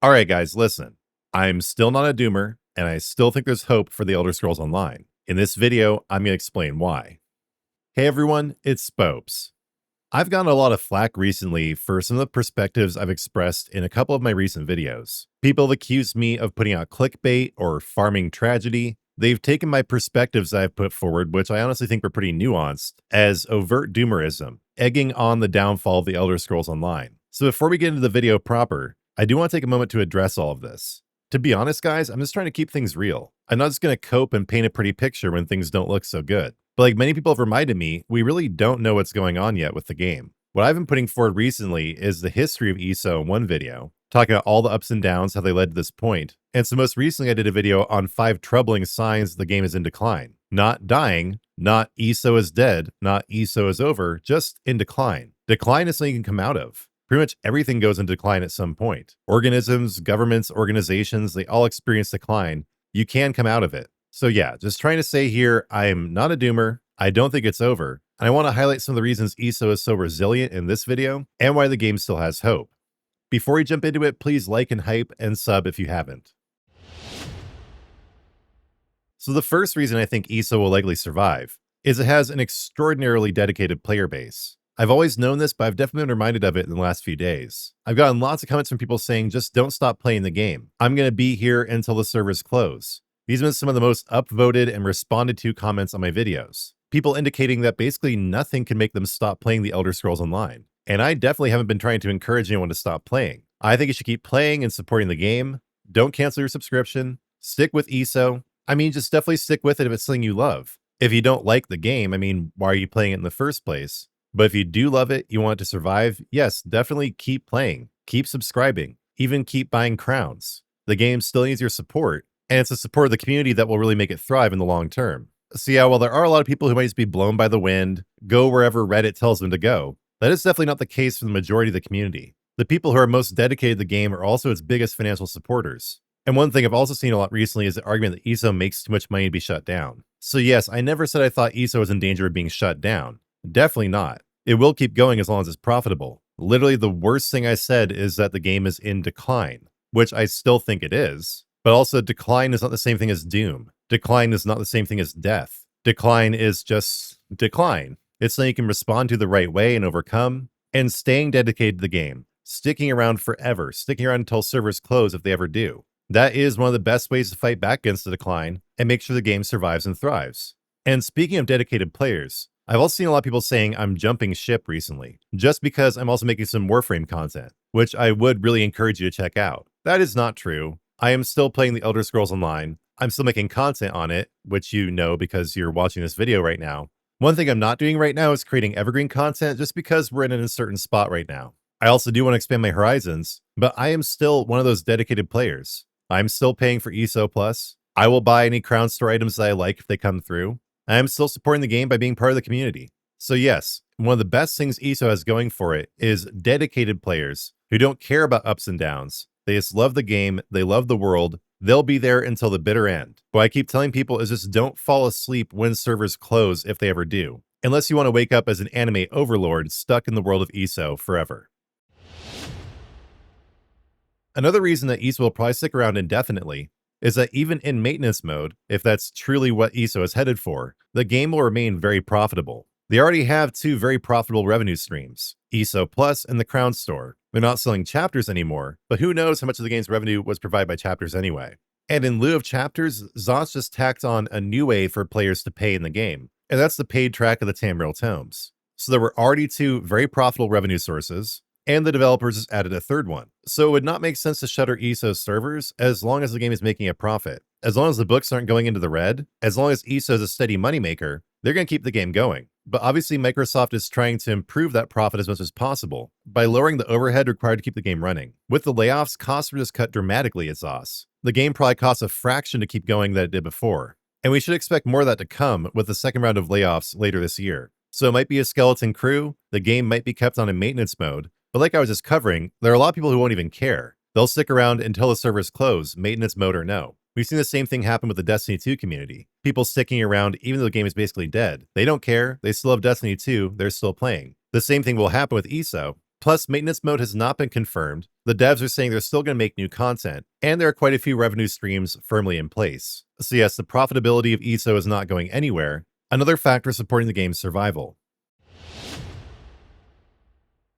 Alright guys, listen. I'm still not a doomer, and I still think there's hope for the Elder Scrolls Online. In this video, I'm going to explain why. Hey everyone, it's Spopes. I've gotten a lot of flack recently for some of the perspectives I've expressed in a couple of my recent videos. People have accused me of putting out clickbait or farming tragedy. They've taken my perspectives I've put forward, which I honestly think were pretty nuanced, as overt doomerism, egging on the downfall of the Elder Scrolls Online. So before we get into the video proper, I do want to take a moment to address all of this. To be honest, guys, I'm just trying to keep things real. I'm not just going to cope and paint a pretty picture when things don't look so good. But like many people have reminded me, we really don't know what's going on yet with the game. What I've been putting forward recently is the history of ESO in one video, talking about all the ups and downs, how they led to this point. And so most recently I did a video on 5 troubling signs the game is in decline. Not dying, not ESO is dead, not ESO is over, just in decline. Decline is something you can come out of. Pretty much everything goes into decline at some point. Organisms, governments, organizations, they all experience decline. You can come out of it. So yeah, just trying to say here, I am not a doomer. I don't think it's over. And I want to highlight some of the reasons ESO is so resilient in this video and why the game still has hope. Before we jump into it, please like and hype and sub if you haven't. So the first reason I think ESO will likely survive is it has an extraordinarily dedicated player base. I've always known this, but I've definitely been reminded of it in the last few days. I've gotten lots of comments from people saying, just don't stop playing the game. I'm going to be here until the servers close. These have been some of the most upvoted and responded to comments on my videos. People indicating that basically nothing can make them stop playing the Elder Scrolls Online. And I definitely haven't been trying to encourage anyone to stop playing. I think you should keep playing and supporting the game. Don't cancel your subscription. Stick with ESO. I mean, just definitely stick with it if it's something you love. If you don't like the game, I mean, why are you playing it in the first place? But if you do love it, you want it to survive, yes, definitely keep playing, keep subscribing, even keep buying crowns. The game still needs your support, and it's the support of the community that will really make it thrive in the long term. So yeah, while there are a lot of people who might just be blown by the wind, go wherever Reddit tells them to go, that is definitely not the case for the majority of the community. The people who are most dedicated to the game are also its biggest financial supporters. And one thing I've also seen a lot recently is the argument that ESO makes too much money to be shut down. So yes, I never said I thought ESO was in danger of being shut down. Definitely not. It will keep going as long as it's profitable. Literally, the worst thing I said is that the game is in decline, which I still think it is. But also, decline is not the same thing as doom. Decline is not the same thing as death. Decline is just decline. It's something you can respond to the right way and overcome. And staying dedicated to the game, sticking around forever, sticking around until servers close if they ever do. That is one of the best ways to fight back against the decline and make sure the game survives and thrives. And speaking of dedicated players, I've also seen a lot of people saying I'm jumping ship recently, just because I'm also making some Warframe content, which I would really encourage you to check out. That is not true. I am still playing the Elder Scrolls Online. I'm still making content on it, which you know because you're watching this video right now. One thing I'm not doing right now is creating evergreen content just because we're in an uncertain spot right now. I also do want to expand my horizons, but I am still one of those dedicated players. I'm still paying for ESO Plus. I will buy any Crown Store items that I like if they come through. I am still supporting the game by being part of the community. So yes, one of the best things ESO has going for it is dedicated players who don't care about ups and downs. They just love the game, they love the world, they'll be there until the bitter end. What I keep telling people is just don't fall asleep when servers close if they ever do, unless you want to wake up as an anime overlord stuck in the world of ESO forever. Another reason that ESO will probably stick around indefinitely is that even in maintenance mode, if that's truly what ESO is headed for, the game will remain very profitable. They already have 2 very profitable revenue streams, ESO Plus and the Crown Store. They're not selling chapters anymore, but who knows how much of the game's revenue was provided by chapters anyway. And in lieu of chapters, Zotz just tacked on a new way for players to pay in the game, and that's the paid track of the Tamriel Tomes. So there were already 2 very profitable revenue sources, and the developers just added a third one. So it would not make sense to shutter ESO's servers as long as the game is making a profit. As long as the books aren't going into the red, as long as ESO is a steady moneymaker, they're going to keep the game going. But obviously Microsoft is trying to improve that profit as much as possible by lowering the overhead required to keep the game running. With the layoffs, costs were just cut dramatically at ZOS. The game probably costs a fraction to keep going than it did before. And we should expect more of that to come with the second round of layoffs later this year. So it might be a skeleton crew, the game might be kept on in maintenance mode, but like I was just covering, there are a lot of people who won't even care. They'll stick around until the servers close, maintenance mode or no. We've seen the same thing happen with the Destiny 2 community. People sticking around even though the game is basically dead. They don't care, they still have Destiny 2, they're still playing. The same thing will happen with ESO. Plus, maintenance mode has not been confirmed. The devs are saying they're still going to make new content, and there are quite a few revenue streams firmly in place. So yes, the profitability of ESO is not going anywhere, another factor supporting the game's survival.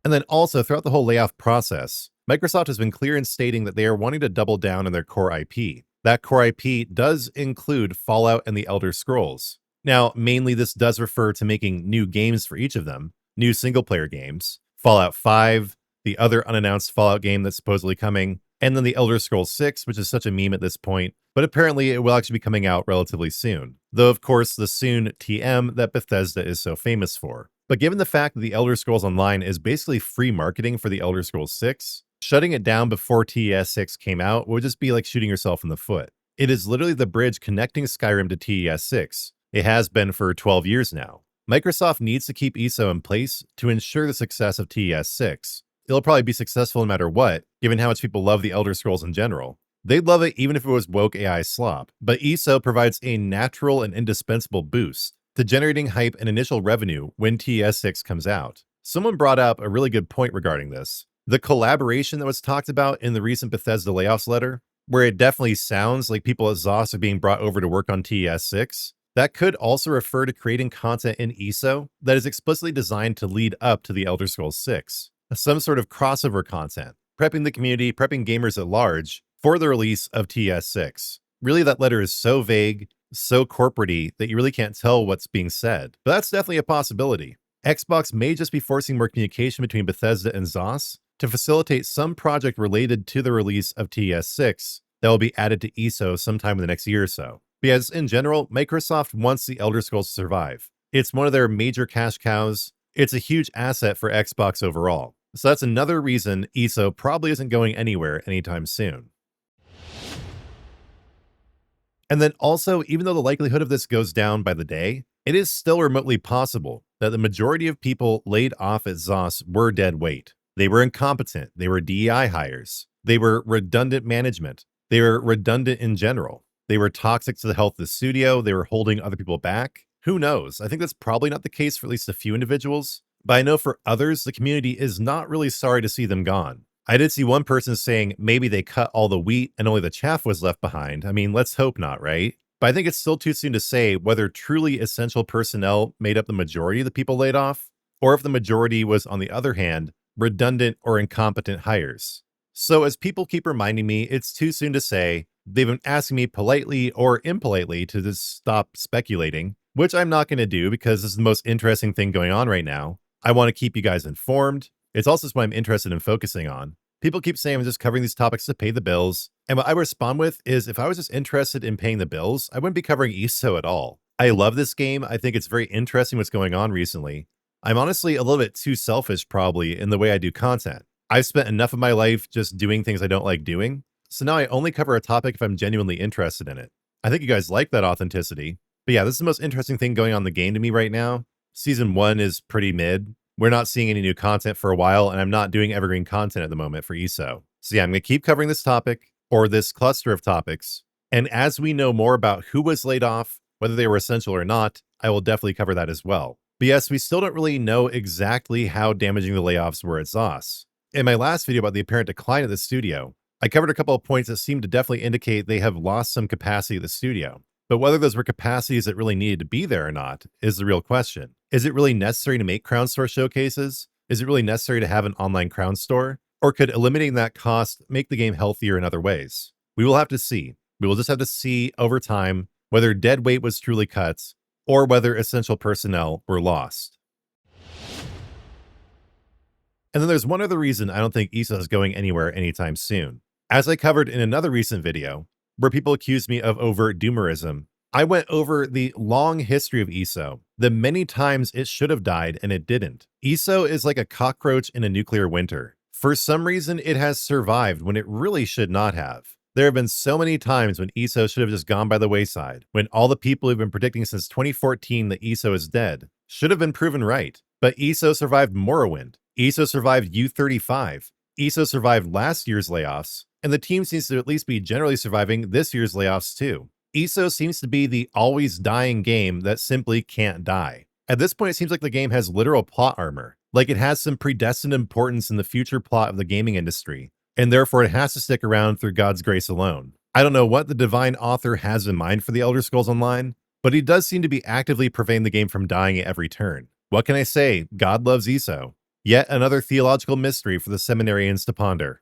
And then also, throughout the whole layoff process, Microsoft has been clear in stating that they are wanting to double down on their core IP. That core IP does include Fallout and the Elder Scrolls. Now, mainly this does refer to making new games for each of them, new single-player games, Fallout 5, the other unannounced Fallout game that's supposedly coming, and then the Elder Scrolls 6, which is such a meme at this point, but apparently it will actually be coming out relatively soon. Though, of course, the soon TM that Bethesda is so famous for. But given the fact that the Elder Scrolls Online is basically free marketing for the Elder Scrolls 6, shutting it down before TES 6 came out would just be like shooting yourself in the foot. It is literally the bridge connecting Skyrim to TES 6. It has been for 12 years now. Microsoft needs to keep ESO in place to ensure the success of TES 6. It'll probably be successful no matter what, given how much people love the Elder Scrolls in general. They'd love it even if it was woke AI slop, but ESO provides a natural and indispensable boost to generating hype and initial revenue when TES 6 comes out. Someone brought up a really good point regarding this. The collaboration that was talked about in the recent Bethesda layoffs letter, where it definitely sounds like people at ZOS are being brought over to work on TES 6, that could also refer to creating content in ESO that is explicitly designed to lead up to the Elder Scrolls 6. Some sort of crossover content, prepping the community, prepping gamers at large for the release of TES 6. Really, that letter is so vague, so corporate-y that you really can't tell what's being said. But that's definitely a possibility. Xbox may just be forcing more communication between Bethesda and ZOS to facilitate some project related to the release of TES 6 that will be added to ESO sometime in the next year or so. Because in general, Microsoft wants the Elder Scrolls to survive. It's one of their major cash cows. It's a huge asset for Xbox overall. So that's another reason ESO probably isn't going anywhere anytime soon. And then also, even though the likelihood of this goes down by the day, it is still remotely possible that the majority of people laid off at ZOS were dead weight. They were incompetent. They were DEI hires. They were redundant management. They were redundant in general. They were toxic to the health of the studio. They were holding other people back. Who knows? I think that's probably not the case for at least a few individuals. But I know for others, the community is not really sorry to see them gone. I did see one person saying maybe they cut all the wheat and only the chaff was left behind. I mean, let's hope not, right? But I think it's still too soon to say whether truly essential personnel made up the majority of the people laid off, or if the majority was, on the other hand, redundant or incompetent hires. So as people keep reminding me, it's too soon to say. They've been asking me politely or impolitely to just stop speculating, which I'm not going to do because this is the most interesting thing going on right now. I want to keep you guys informed. It's also what I'm interested in focusing on. People keep saying I'm just covering these topics to pay the bills. And what I respond with is if I was just interested in paying the bills, I wouldn't be covering ESO at all. I love this game. I think it's very interesting what's going on recently. I'm honestly a little bit too selfish probably in the way I do content. I've spent enough of my life just doing things I don't like doing. So now I only cover a topic if I'm genuinely interested in it. I think you guys like that authenticity. But yeah, this is the most interesting thing going on in the game to me right now. Season 1 is pretty mid. We're not seeing any new content for a while, and I'm not doing evergreen content at the moment for ESO. So yeah, I'm going to keep covering this topic, or this cluster of topics. And as we know more about who was laid off, whether they were essential or not, I will definitely cover that as well. But yes, we still don't really know exactly how damaging the layoffs were at ZOS. In my last video about the apparent decline of the studio, I covered a couple of points that seem to definitely indicate they have lost some capacity at the studio. But whether those were capacities that really needed to be there or not is the real question. Is it really necessary to make Crown Store showcases? Is it really necessary to have an online Crown Store? Or could eliminating that cost make the game healthier in other ways? We will have to see. We will just have to see over time whether dead weight was truly cut or whether essential personnel were lost. And then there's one other reason I don't think ESO is going anywhere anytime soon. As I covered in another recent video, where people accused me of overt doomerism, I went over the long history of ESO, the many times it should have died and it didn't. ESO is like a cockroach in a nuclear winter. For some reason, it has survived when it really should not have. There have been so many times when ESO should have just gone by the wayside, when all the people who've been predicting since 2014 that ESO is dead should have been proven right. But ESO survived Morrowind. ESO survived U35. ESO survived last year's layoffs, and the team seems to at least be generally surviving this year's layoffs too. ESO seems to be the always dying game that simply can't die. At this point, it seems like the game has literal plot armor. Like it has some predestined importance in the future plot of the gaming industry, and therefore it has to stick around through God's grace alone. I don't know what the divine author has in mind for the Elder Scrolls Online, but he does seem to be actively preventing the game from dying at every turn. What can I say? God loves ESO. Yet another theological mystery for the seminarians to ponder.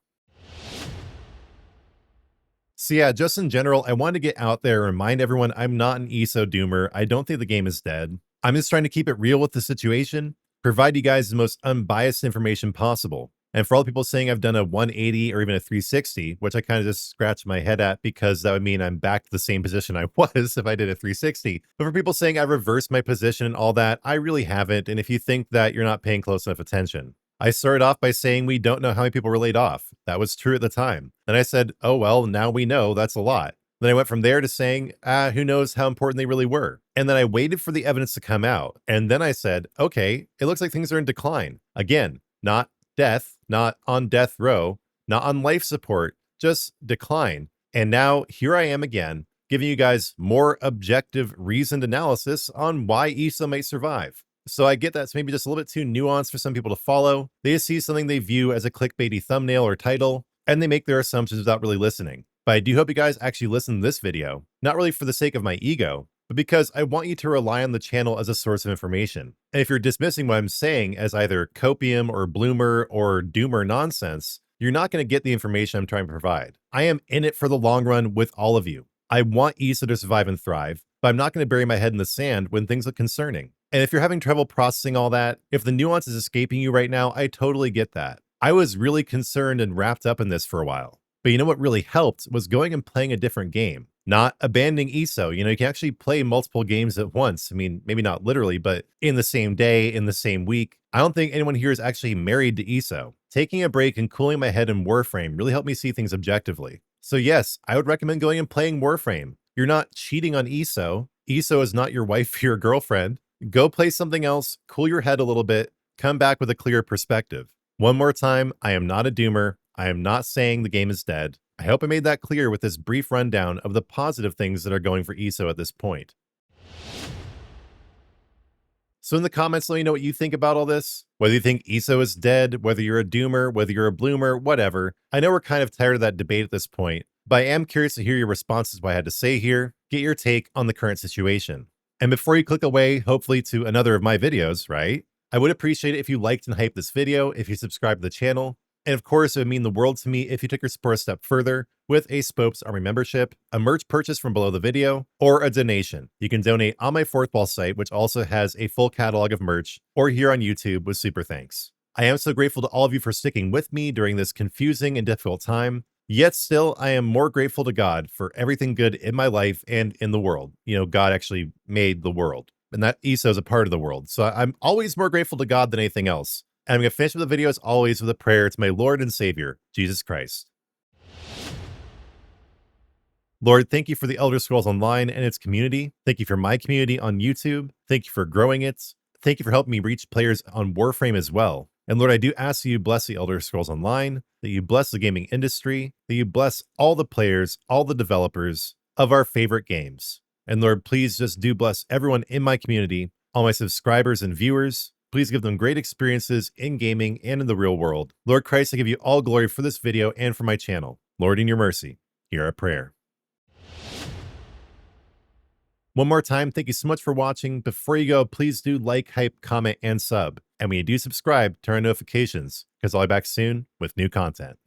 So yeah, just in general, I wanted to get out there and remind everyone I'm not an ESO doomer. I don't think the game is dead. I'm just trying to keep it real with the situation, provide you guys the most unbiased information possible. And for all the people saying I've done a 180 or even a 360, which I kind of just scratched my head at because that would mean I'm back to the same position I was if I did a 360. But for people saying I reversed my position and all that, I really haven't. And if you think that, you're not paying close enough attention. I started off by saying we don't know how many people were laid off. That was true at the time. Then I said, oh, well, now we know that's a lot. Then I went from there to saying, who knows how important they really were. And then I waited for the evidence to come out. And then I said, okay, it looks like things are in decline. Again, not death, not on death row, not on life support, just decline. And now here I am again, giving you guys more objective, reasoned analysis on why ESO might survive. So I get that's maybe just a little bit too nuanced for some people to follow. They just see something they view as a clickbaity thumbnail or title, and they make their assumptions without really listening. But I do hope you guys actually listen to this video, not really for the sake of my ego, but because I want you to rely on the channel as a source of information. And if you're dismissing what I'm saying as either copium or bloomer or doomer nonsense, you're not going to get the information I'm trying to provide. I am in it for the long run with all of you. I want ESO to survive and thrive, but I'm not going to bury my head in the sand when things look concerning. And if you're having trouble processing all that, if the nuance is escaping you right now, I totally get that. I was really concerned and wrapped up in this for a while. But you know what really helped was going and playing a different game, not abandoning ESO. You know, you can actually play multiple games at once. I mean, maybe not literally, but in the same day, in the same week. I don't think anyone here is actually married to ESO. Taking a break and cooling my head in Warframe really helped me see things objectively. So yes, I would recommend going and playing Warframe. You're not cheating on ESO. ESO is not your wife or your girlfriend. Go play something else, cool your head a little bit, come back with a clear perspective. One more time, I am not a doomer. I am not saying the game is dead. I hope I made that clear with this brief rundown of the positive things that are going for ESO at this point. So in the comments, let me know what you think about all this. Whether you think ESO is dead, whether you're a doomer, whether you're a bloomer, whatever. I know we're kind of tired of that debate at this point, but I am curious to hear your responses to what I had to say here, get your take on the current situation. And before you click away, hopefully to another of my videos, right? I would appreciate it if you liked and hyped this video, if you subscribe to the channel, and of course, it would mean the world to me if you took your support a step further with a Spopes Army membership, a merch purchase from below the video, or a donation. You can donate on my Fourth Wall site, which also has a full catalog of merch, or here on YouTube with super thanks. I am so grateful to all of you for sticking with me during this confusing and difficult time. Yet still, I am more grateful to God for everything good in my life and in the world. You know, God actually made the world, and that ESO is a part of the world. So I'm always more grateful to God than anything else. And I'm going to finish with the video as always with a prayer to my Lord and Savior, Jesus Christ. Lord, thank you for the Elder Scrolls Online and its community. Thank you for my community on YouTube. Thank you for growing it. Thank you for helping me reach players on Warframe as well. And Lord, I do ask that you bless the Elder Scrolls Online, that you bless the gaming industry, that you bless all the players, all the developers of our favorite games. And Lord, please just do bless everyone in my community, all my subscribers and viewers. Please give them great experiences in gaming and in the real world. Lord Christ, I give you all glory for this video and for my channel. Lord, in your mercy, hear our prayer. One more time, thank you so much for watching. Before you go, please do like, hype, comment, and sub. And when you do subscribe, turn on notifications, because I'll be back soon with new content.